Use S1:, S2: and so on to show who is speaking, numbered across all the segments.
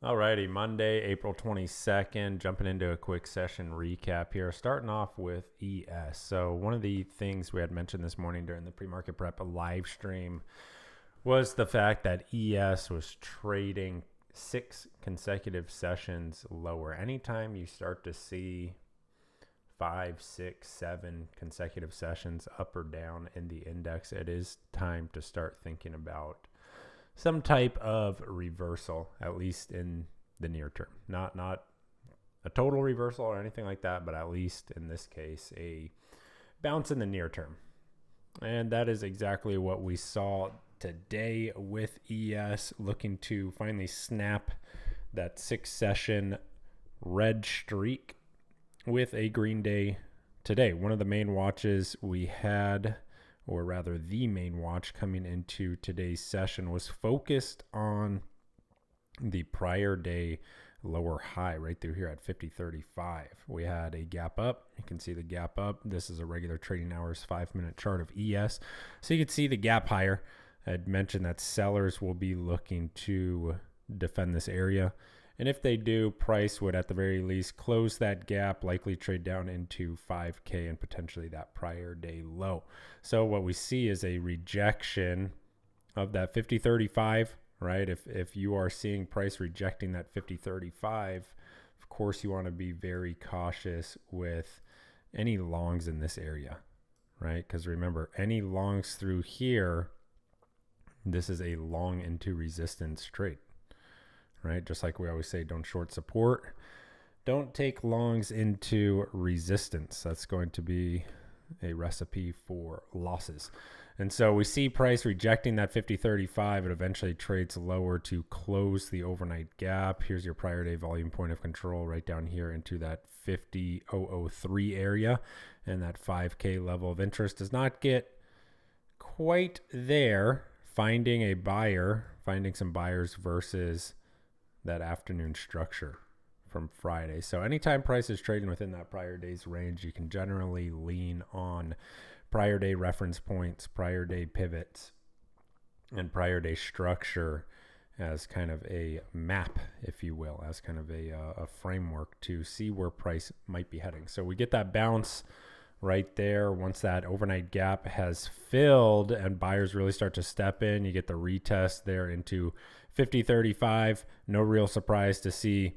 S1: Alrighty, Monday, April 22nd, jumping into a quick session recap here. Starting off with ES. So one of the things we had mentioned this morning during the pre-market prep live stream was the fact that ES was trading 6 consecutive sessions lower. Anytime you start to see 5, 6, 7 consecutive sessions up or down in the index, it is time to start thinking about some type of reversal, at least in the near term. Not a total reversal or anything like that, but at least in this case, a bounce in the near term. And that is exactly what we saw today with ES, looking to finally snap that 6-session red streak with a green day today. One of the main watches we had, or rather the main watch coming into today's session, was focused on the prior day lower high right through here at 50.35. We had a gap up. You can see the gap up. This is a regular trading hours 5-minute chart of ES. So you can see the gap higher. I'd mentioned that sellers will be looking to defend this area. And if they do, price would at the very least close that gap, likely trade down into 5K and potentially that prior day low. So what we see is a rejection of that 50.35, right? If you are seeing price rejecting that 50.35, of course you want to be very cautious with any longs in this area, right? Because remember, any longs through here, this is a long into resistance trade. Right? Just like we always say, don't short support. Don't take longs into resistance. That's going to be a recipe for losses. And so we see price rejecting that 50.35. It eventually trades lower to close the overnight gap. Here's your prior day volume point of control right down here into that 50.003 area. And that 5K level of interest does not get quite there. Finding a buyer, finding some buyers versus that afternoon structure from Friday. So anytime price is trading within that prior day's range, you can generally lean on prior day reference points, prior day pivots, and prior day structure as kind of a map, if you will, as kind of a framework to see where price might be heading. So we get that bounce right there. Once that overnight gap has filled and buyers really start to step in, you get the retest there into 50.35. No real surprise to see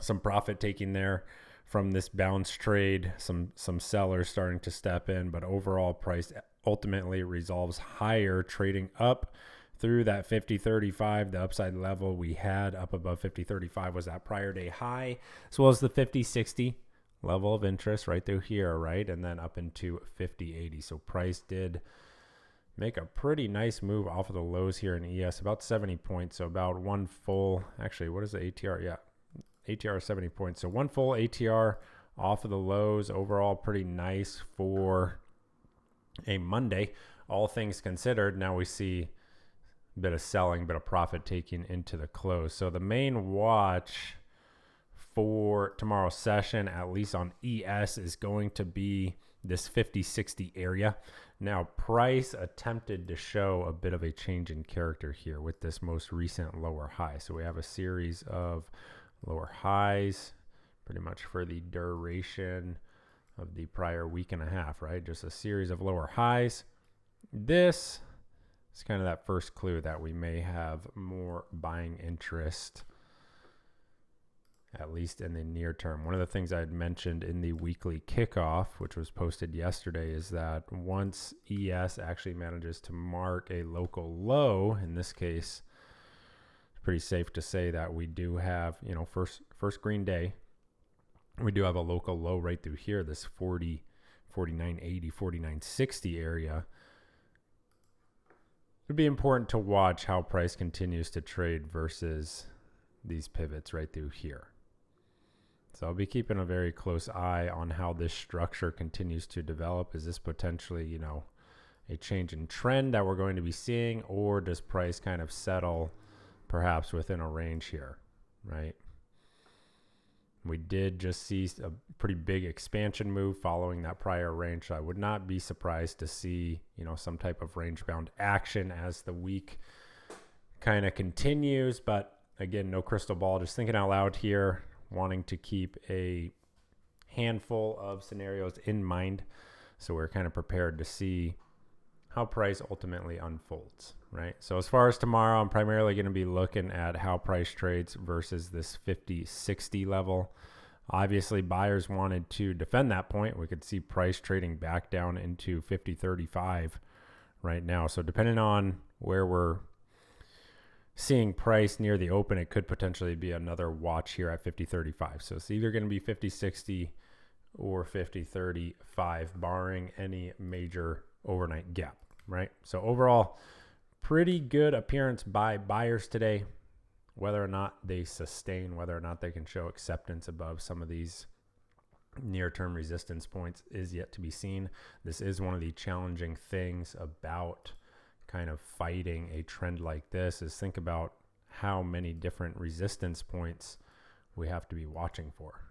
S1: some profit taking there from this bounce trade, some sellers starting to step in, but overall price ultimately resolves higher, trading up through that 50.35. The upside level we had up above 50.35 was that prior day high, as well as the 50.60 level of interest right through here, right? And then up into 50.80. So price did make a pretty nice move off of the lows here in ES, about 70 points. So about one full, actually, what is the ATR? Yeah, ATR 70 points. So one full ATR off of the lows. Overall, pretty nice for a Monday, all things considered. Now we see a bit of selling, bit of profit taking into the close. So the main watch for tomorrow's session, at least on ES, is going to be this 50-60 area. Now, price attempted to show a bit of a change in character here with this most recent lower high. So we have a series of lower highs pretty much for the duration of the prior week and a half, right? Just a series of lower highs. This is kind of that first clue that we may have more buying interest, at least in the near term. One of the things I had mentioned in the weekly kickoff, which was posted yesterday, is that once ES actually manages to mark a local low, in this case, it's pretty safe to say that we do have, first green day, we do have a local low right through here, this 49.80, 49.60 area. It'd be important to watch how price continues to trade versus these pivots right through here. So I'll be keeping a very close eye on how this structure continues to develop. Is this potentially, a change in trend that we're going to be seeing, or does price kind of settle perhaps within a range here, right? We did just see a pretty big expansion move following that prior range. So I would not be surprised to see, some type of range bound action as the week kind of continues, but again, no crystal ball, just thinking out loud here, wanting to keep a handful of scenarios in mind. So we're kind of prepared to see how price ultimately unfolds, right? So as far as tomorrow, I'm primarily going to be looking at how price trades versus this 50-60 level. Obviously, buyers wanted to defend that point. We could see price trading back down into 50-35 right now. So depending on where we're seeing price near the open, it could potentially be another watch here at 50-35. So it's either going to be 50-60 or 50-35, barring any major overnight gap, right? So overall, pretty good appearance by buyers today. Whether or not they sustain, whether or not they can show acceptance above some of these near-term resistance points is yet to be seen. This is one of the challenging things about kind of fighting a trend like this, is think about how many different resistance points we have to be watching for,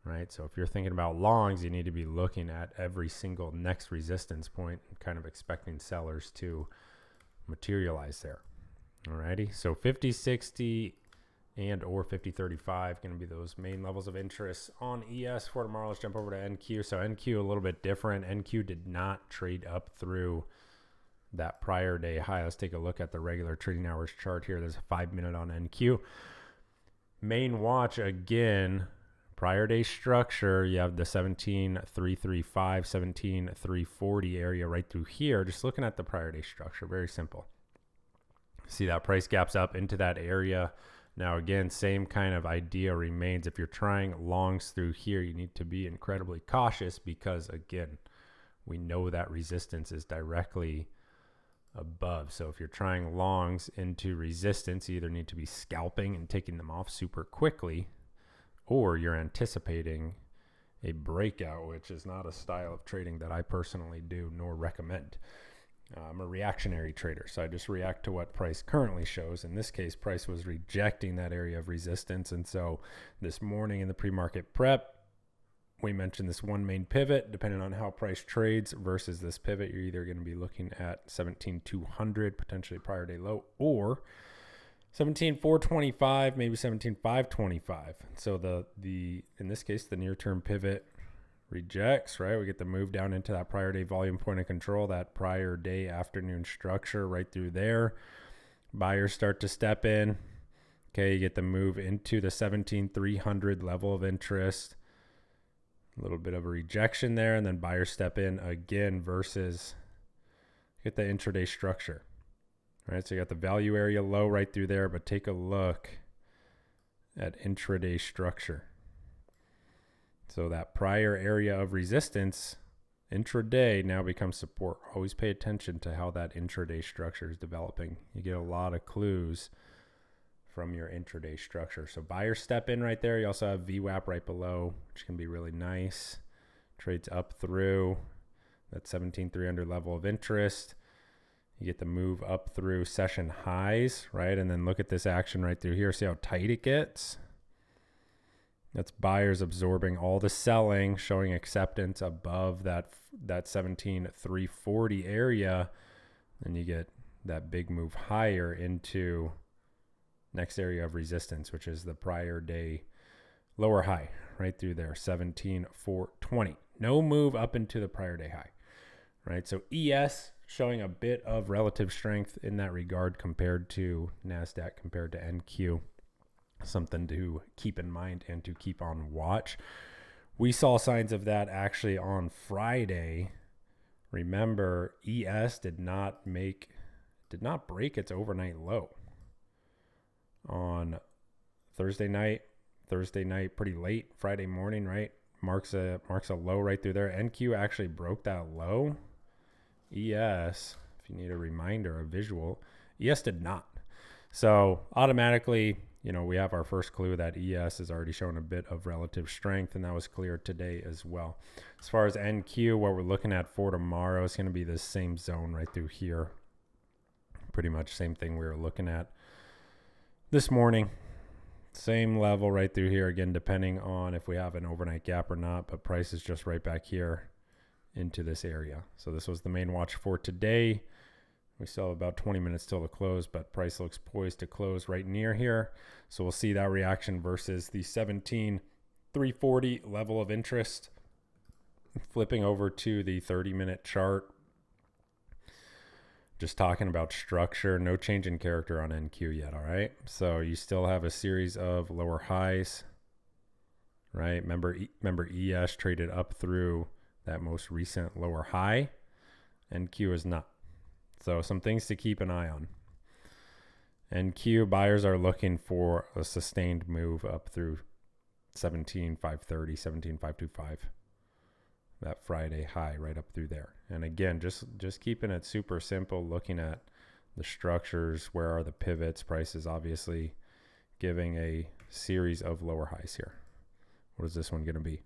S1: right? So if you're thinking about longs, you need to be looking at every single next resistance point and kind of expecting sellers to materialize there. Alrighty, so 50-60 and or 50-35 going to be those main levels of interest on ES for tomorrow. Let's jump over to NQ. So NQ a little bit different. NQ did not trade up through that prior day high. Let's take a look at the regular trading hours chart here. There's a 5-minute on NQ. Main watch again, prior day structure. You have the 17,335, 17,340 area right through here. Just looking at the prior day structure, very simple. See that price gaps up into that area. Now, again, same kind of idea remains. If you're trying longs through here, you need to be incredibly cautious because, again, we know that resistance is directly above. So if you're trying longs into resistance, you either need to be scalping and taking them off super quickly, or you're anticipating a breakout, which is not a style of trading that I personally do nor recommend. I'm a reactionary trader, so I just react to what price currently shows. In this case, price was rejecting that area of resistance. And so this morning in the pre-market prep, we mentioned this one main pivot. Depending on how price trades versus this pivot, you're either going to be looking at 17,200, potentially prior day low, or 17,425, maybe 17,525. So the in this case, the near-term pivot rejects, right? We get the move down into that prior day volume point of control, that prior day afternoon structure right through there. Buyers start to step in. Okay, you get the move into the 17,300 level of interest. A little bit of a rejection there, and then buyers step in again versus get the intraday structure. All right, so you got the value area low right through there, but take a look at intraday structure. So that prior area of resistance, intraday, now becomes support. Always pay attention to how that intraday structure is developing. You get a lot of clues from your intraday structure. So buyers step in right there. You also have VWAP right below, which can be really nice. Trades up through that 17,300 level of interest. You get the move up through session highs, right? And then look at this action right through here. See how tight it gets? That's buyers absorbing all the selling, showing acceptance above that 17,340 area. And you get that big move higher into next area of resistance, which is the prior day lower high right through there, 17,420. No move up into the prior day high, right? So ES showing a bit of relative strength in that regard compared to NASDAQ, compared to NQ. Something to keep in mind and to keep on watch. We saw signs of that actually on Friday. Remember, ES did not break its overnight low on Thursday night pretty late, Friday morning, right? Marks a low right through there. NQ actually broke that low. ES, if you need a reminder, a visual, ES did not. So automatically, we have our first clue that ES is already showing a bit of relative strength, and that was clear today as well. As far as NQ, what we're looking at for tomorrow is going to be the same zone right through here. Pretty much same thing we were looking at this morning. Same level right through here, again, depending on if we have an overnight gap or not, but price is just right back here into this area. So this was the main watch for today. We still have about 20 minutes till to close, but price looks poised to close right near here. So we'll see that reaction versus the 17,340 level of interest. Flipping over to the 30-minute chart. Just talking about structure, no change in character on NQ yet, all right? So you still have a series of lower highs, right? Remember ES traded up through that most recent lower high. NQ is not. So some things to keep an eye on. NQ buyers are looking for a sustained move up through 17,530, 17,525. That Friday high right up through there. And again, just keeping it super simple, looking at the structures, where are the pivots, prices obviously giving a series of lower highs here. What is this one going to be?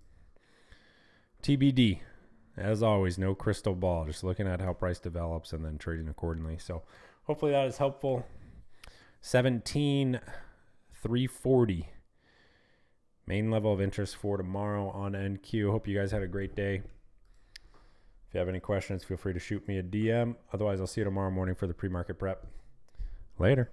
S1: TBD. As always, no crystal ball, just looking at how price develops and then trading accordingly. So hopefully that is helpful. 17,340. Main level of interest for tomorrow on NQ. Hope you guys had a great day. If you have any questions, feel free to shoot me a DM. Otherwise, I'll see you tomorrow morning for the pre-market prep. Later.